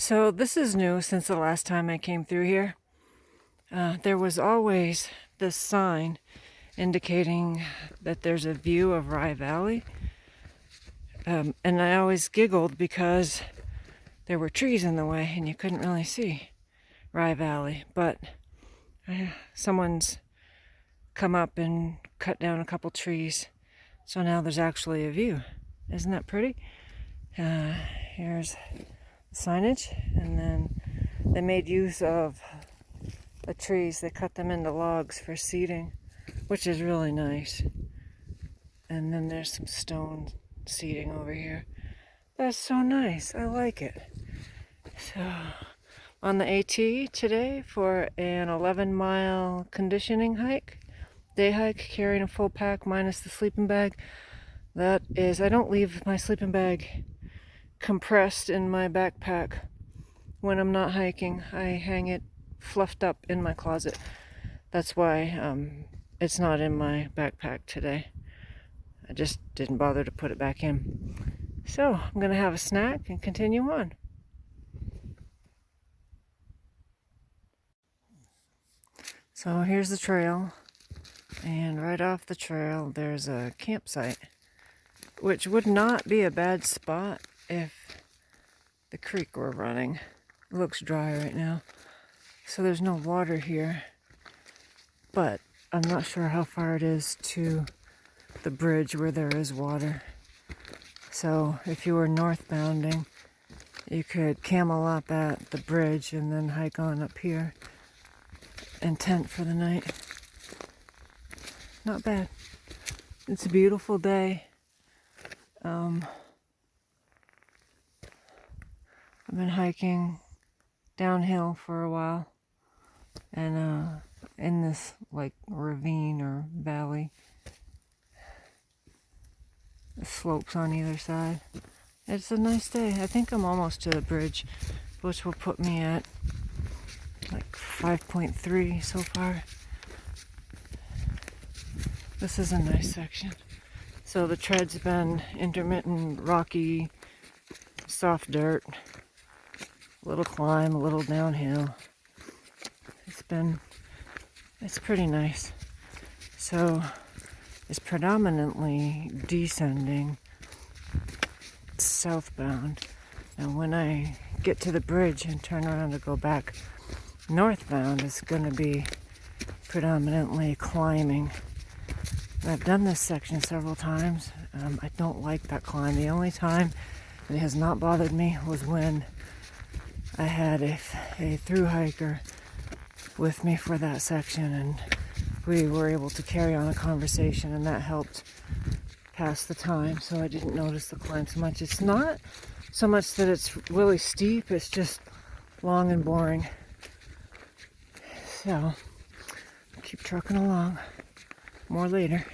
So this is new since the last time I came through here. There was always this sign indicating that there's a view of Rye Valley. And I always giggled because there were trees in the way and you couldn't really see Rye Valley. But someone's come up and cut down a couple trees. So now there's actually a view. Isn't that pretty? Here's signage, and then they made use of the trees. They cut them into logs for seating, which is really nice. And then there's some stone seating over here. That's so nice. I like it. So on the AT today for an 11-mile conditioning hike, day hike, carrying a full pack minus the sleeping bag. That is, I don't leave my sleeping bag compressed in my backpack when I'm not hiking. I hang it fluffed up in my closet. That's why it's not in my backpack today. I just didn't bother to put it back in. So I'm gonna have a snack and continue on. So here's the trail, and right off the trail there's a campsite, which would not be a bad spot if the creek were running. It looks dry right now, so there's no water here, but I'm not sure how far it is to the bridge where there is water. So if you were northbounding, you could camel up at the bridge and then hike on up here and tent for the night. Not bad. It's a beautiful day. I've been hiking downhill for a while, and in this like ravine or valley, slopes on either side. It's a nice day. I think I'm almost to the bridge, which will put me at like 5.3 so far. This is a nice section. So the tread's been intermittent, rocky, soft dirt, a little climb, a little downhill. It's pretty nice. So it's predominantly descending southbound. And when I get to the bridge and turn around to go back northbound, it's going to be predominantly climbing. I've done this section several times. I don't like that climb. The only time it has not bothered me was when I had a thru hiker with me for that section, and we were able to carry on a conversation, and that helped pass the time, so I didn't notice the climb so much. It's not so much that it's really steep, it's just long and boring. So keep trucking along. More later.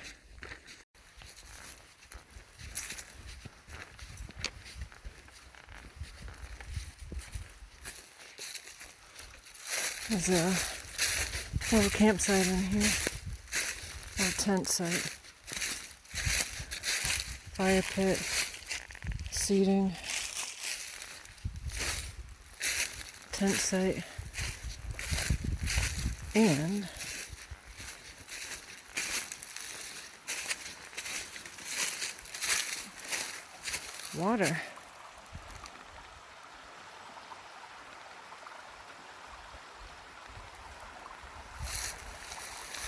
There's a little campsite in here, a tent site, fire pit, seating, tent site, and water.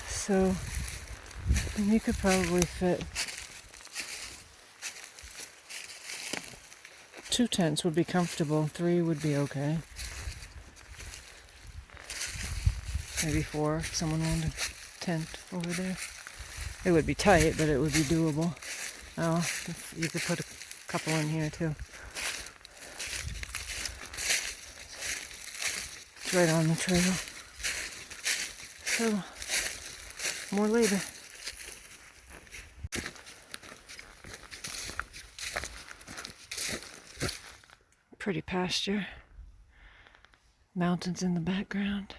So you could probably fit 2 tents would be comfortable, 3 would be okay. Maybe 4 if someone wanted a tent over there. It would be tight, but it would be doable. Oh, you could put a couple in here too. It's right on the trail. So, more later. Pretty pasture. Mountains in the background.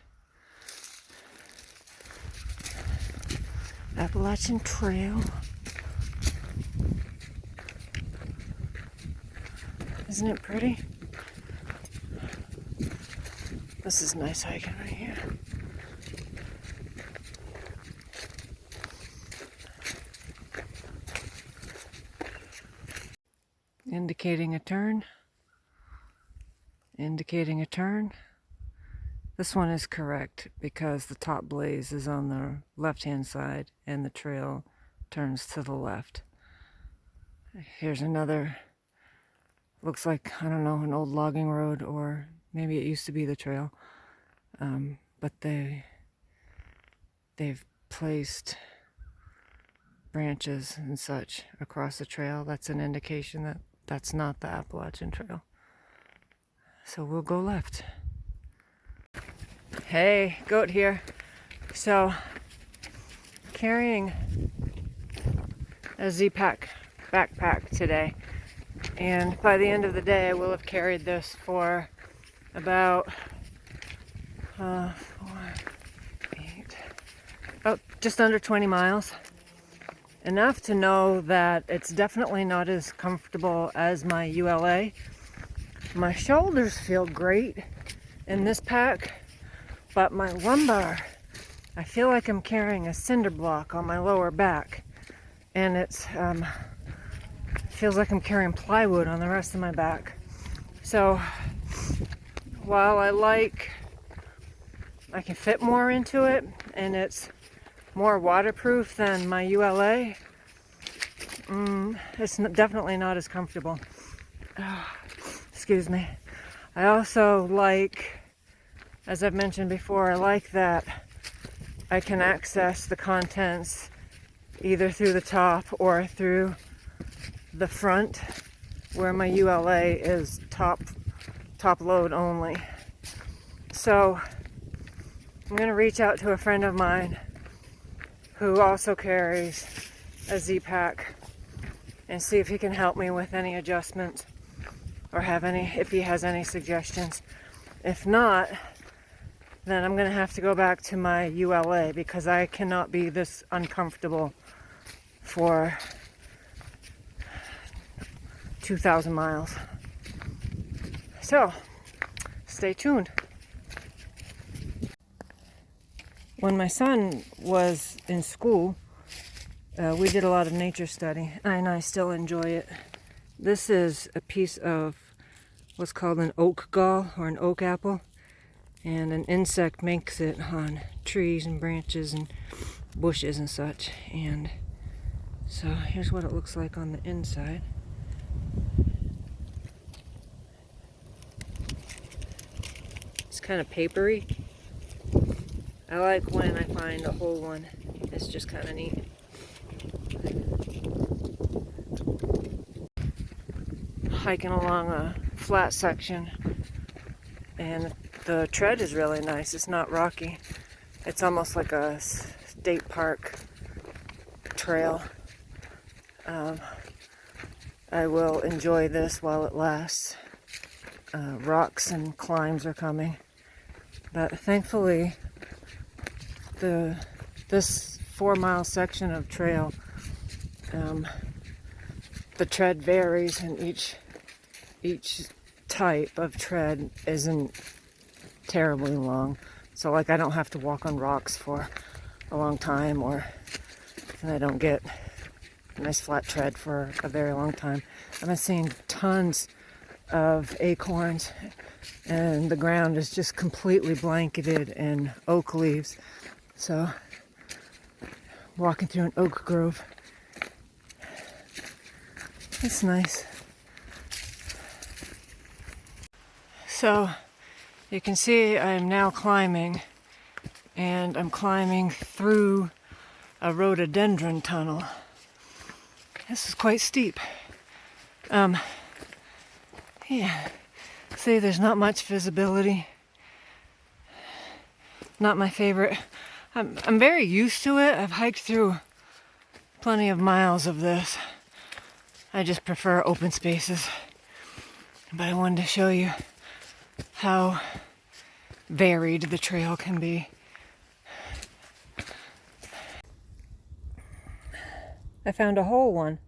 Appalachian Trail. Isn't it pretty? This is nice hiking right here. Indicating a turn. Indicating a turn. This one is correct because the top blaze is on the left-hand side and the trail turns to the left. Here's another, looks like, I don't know, an old logging road, or maybe it used to be the trail. But they've placed branches and such across the trail. That's an indication that that's not the Appalachian Trail. So we'll go left. Hey, Goat here. So, carrying a Z-Pack backpack today. And by the end of the day, I will have carried this for about just under 20 miles. Enough to know that it's definitely not as comfortable as my ULA. My shoulders feel great in this pack, but my lumbar, I feel like I'm carrying a cinder block on my lower back, and it's feels like I'm carrying plywood on the rest of my back. So while I can fit more into it, and it's more waterproof than my ULA, it's definitely not as comfortable. Excuse me. I also like, as I've mentioned before, I like that I can access the contents either through the top or through the front, where my ULA is top load only. So I'm going to reach out to a friend of mine who also carries a Z-Pack and see if he can help me with any adjustments, or if he has any suggestions. If not, then I'm gonna have to go back to my ULA, because I cannot be this uncomfortable for 2,000 miles. So, stay tuned. When my son was in school, we did a lot of nature study, and I still enjoy it. This is a piece of what's called an oak gall, or an oak apple, and an insect makes it on trees and branches and bushes and such. And so here's what it looks like on the inside. It's kind of papery. I like when I find a whole one. It's just kind of neat. Hiking along a flat section, and the tread is really nice. It's not rocky. It's almost like a state park trail. I will enjoy this while it lasts. Rocks and climbs are coming, but thankfully this 4-mile section of trail, the tread varies, and each type of tread isn't terribly long. So like, I don't have to walk on rocks for a long time, and I don't get a nice flat tread for a very long time. I've been seeing tons of acorns, and the ground is just completely blanketed in oak leaves. So walking through an oak grove, it's nice. So you can see I'm now climbing, and I'm climbing through a rhododendron tunnel. This is quite steep. Yeah, see, there's not much visibility. Not my favorite. I'm very used to it. I've hiked through plenty of miles of this. I just prefer open spaces. But I wanted to show you how varied the trail can be. I found a whole one.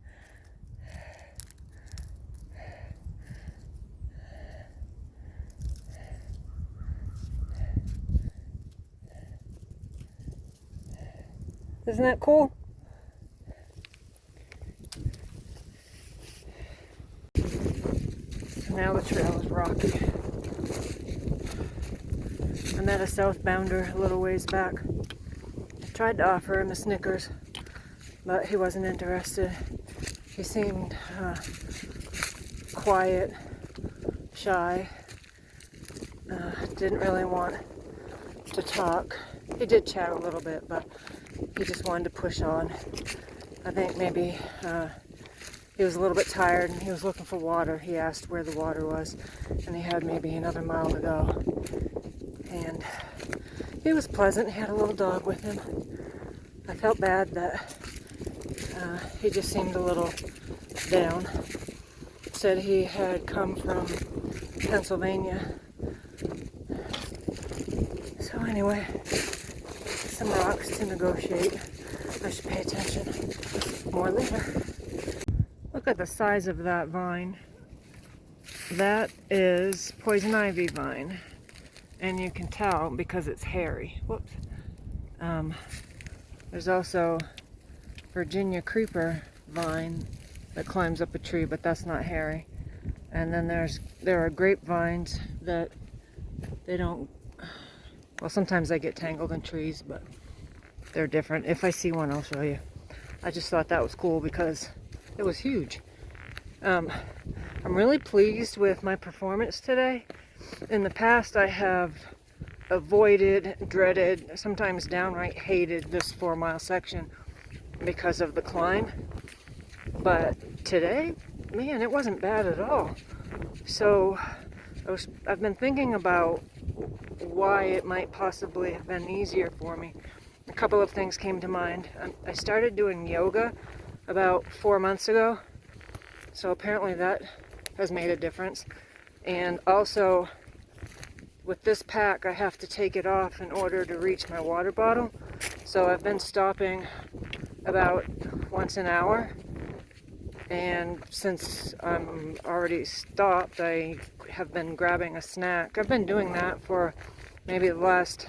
Isn't that cool? Now the trail is rocky. I met a southbounder a little ways back. I tried to offer him a Snickers, but he wasn't interested. He seemed quiet, shy, didn't really want to talk. He did chat a little bit, but he just wanted to push on. I think maybe he was a little bit tired and he was looking for water. He asked where the water was, and he had maybe another mile to go. And he was pleasant. He had a little dog with him. I felt bad that he just seemed a little down. Said he had come from Pennsylvania. So anyway, some rocks to negotiate. I should pay attention more later. Look at the size of that vine. That is poison ivy vine. And you can tell because it's hairy. Whoops. There's also Virginia creeper vine that climbs up a tree, but that's not hairy. And then there are grapevines that they don't, well, sometimes they get tangled in trees, but they're different. If I see one, I'll show you. I just thought that was cool because it was huge. I'm really pleased with my performance today. In the past, I have avoided, dreaded, sometimes downright hated this 4-mile section because of the climb. But today, man, it wasn't bad at all. So I've been thinking about why it might possibly have been easier for me. A couple of things came to mind. I started doing yoga about 4 months ago, so apparently that has made a difference. And also, with this pack, I have to take it off in order to reach my water bottle. So I've been stopping about once an hour. And since I'm already stopped, I have been grabbing a snack. I've been doing that for maybe the last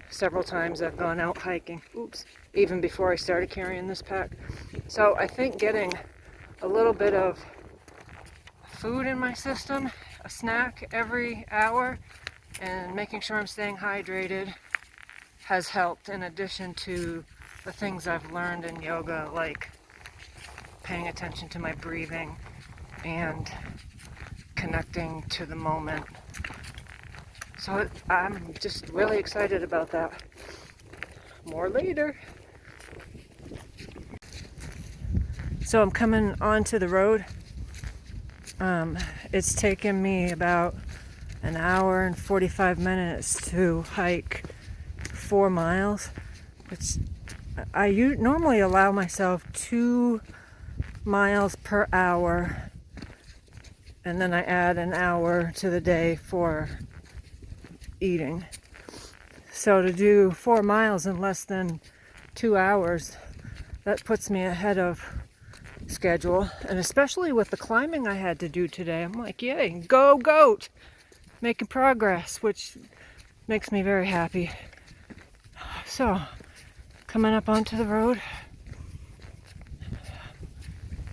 several times I've gone out hiking. Oops. Even before I started carrying this pack. So I think getting a little bit of food in my system, a snack every hour, and making sure I'm staying hydrated has helped, in addition to the things I've learned in yoga, like paying attention to my breathing and connecting to the moment. So I'm just really excited about that. More later. So I'm coming onto the road. It's taken me about an hour and 45 minutes to hike 4 miles, which I normally allow myself 2 miles per hour, and then I add an hour to the day for eating. So to do 4 miles in less than 2 hours, that puts me ahead of schedule. And especially with the climbing I had to do today, I'm like, yay, go goat, making progress, which makes me very happy. So coming up onto the road,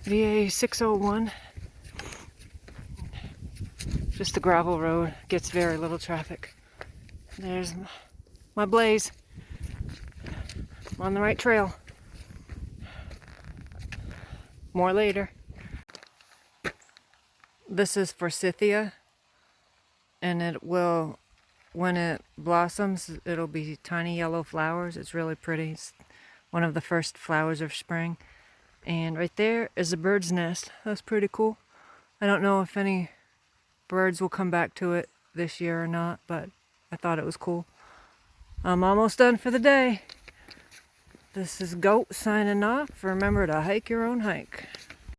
VA 601, just a gravel road, gets very little traffic. There's my blaze. I'm on the right trail. More later. This is forsythia, and it will, when it blossoms, it'll be tiny yellow flowers. It's really pretty. It's one of the first flowers of spring. And right there is a bird's nest. That's pretty cool. I don't know if any birds will come back to it this year or not, but I thought it was cool. I'm almost done for the day. This is Goat signing off. Remember to hike your own hike.